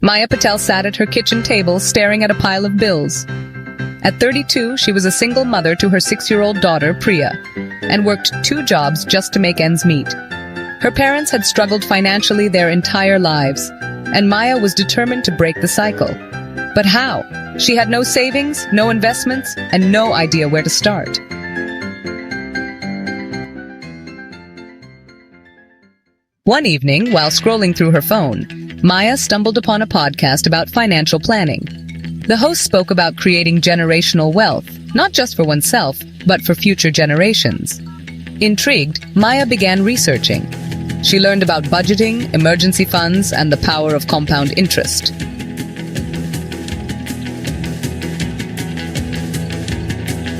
Maya Patel sat at her kitchen table staring at a pile of bills. At 32, she was a single mother to her 6-year-old daughter, Priya, and worked 2 jobs just to make ends meet. Her parents had struggled financially their entire lives, and Maya was determined to break the cycle. But how? She had no savings, no investments, and no idea where to start. One evening, while scrolling through her phone, Maya stumbled upon a podcast about financial planning. The host spoke about creating generational wealth, not just for oneself, but for future generations. Intrigued, Maya began researching. She learned about budgeting, emergency funds, and the power of compound interest.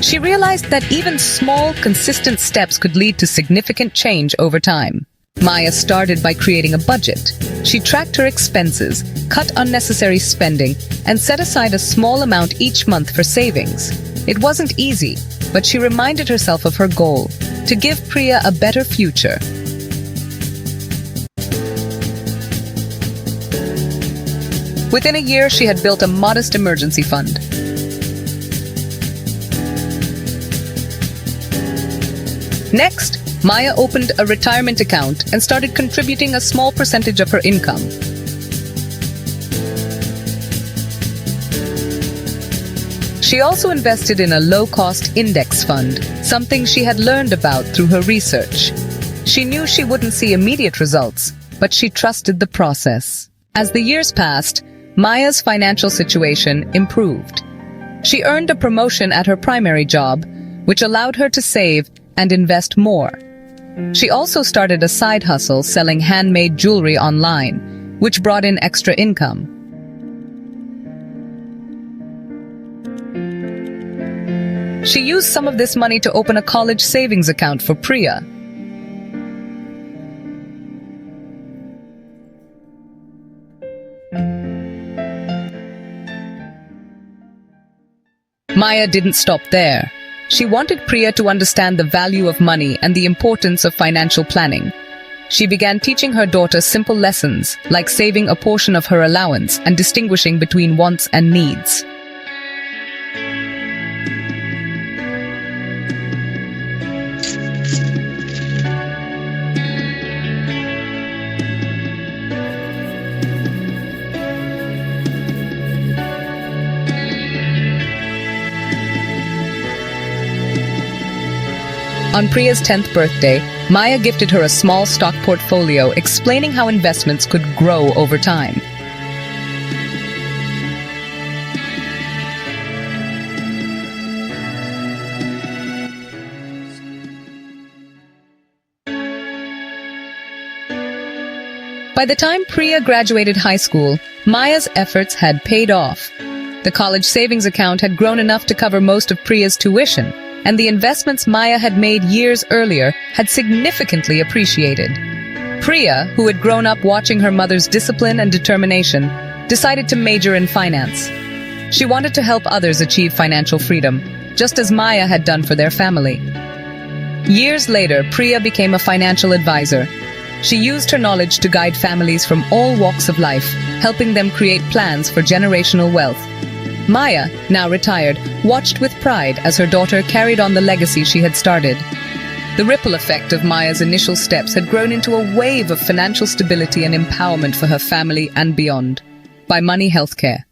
She realized that even small, consistent steps could lead to significant change over time. Maya started by creating a budget. She tracked her expenses, cut unnecessary spending, and set aside a small amount each month for savings. It wasn't easy, but she reminded herself of her goal, to give Priya a better future. Within a year, she had built a modest emergency fund. Next, Maya opened a retirement account and started contributing a small percentage of her income. She also invested in a low-cost index fund, something she had learned about through her research. She knew she wouldn't see immediate results, but she trusted the process. As the years passed, Maya's financial situation improved. She earned a promotion at her primary job, which allowed her to save and invest more. She also started a side hustle selling handmade jewelry online, which brought in extra income. She used some of this money to open a college savings account for Priya. Maya didn't stop there. She wanted Priya to understand the value of money and the importance of financial planning. She began teaching her daughter simple lessons, like saving a portion of her allowance and distinguishing between wants and needs. On Priya's 10th birthday, Maya gifted her a small stock portfolio explaining how investments could grow over time. By the time Priya graduated high school, Maya's efforts had paid off. The college savings account had grown enough to cover most of Priya's tuition, and the investments Maya had made years earlier had significantly appreciated. Priya, who had grown up watching her mother's discipline and determination, decided to major in finance. She wanted to help others achieve financial freedom, just as Maya had done for their family. Years later, Priya became a financial advisor. She used her knowledge to guide families from all walks of life, helping them create plans for generational wealth. Maya, now retired, watched with pride as her daughter carried on the legacy she had started. The ripple effect of Maya's initial steps had grown into a wave of financial stability and empowerment for her family and beyond. By Money Healthcare.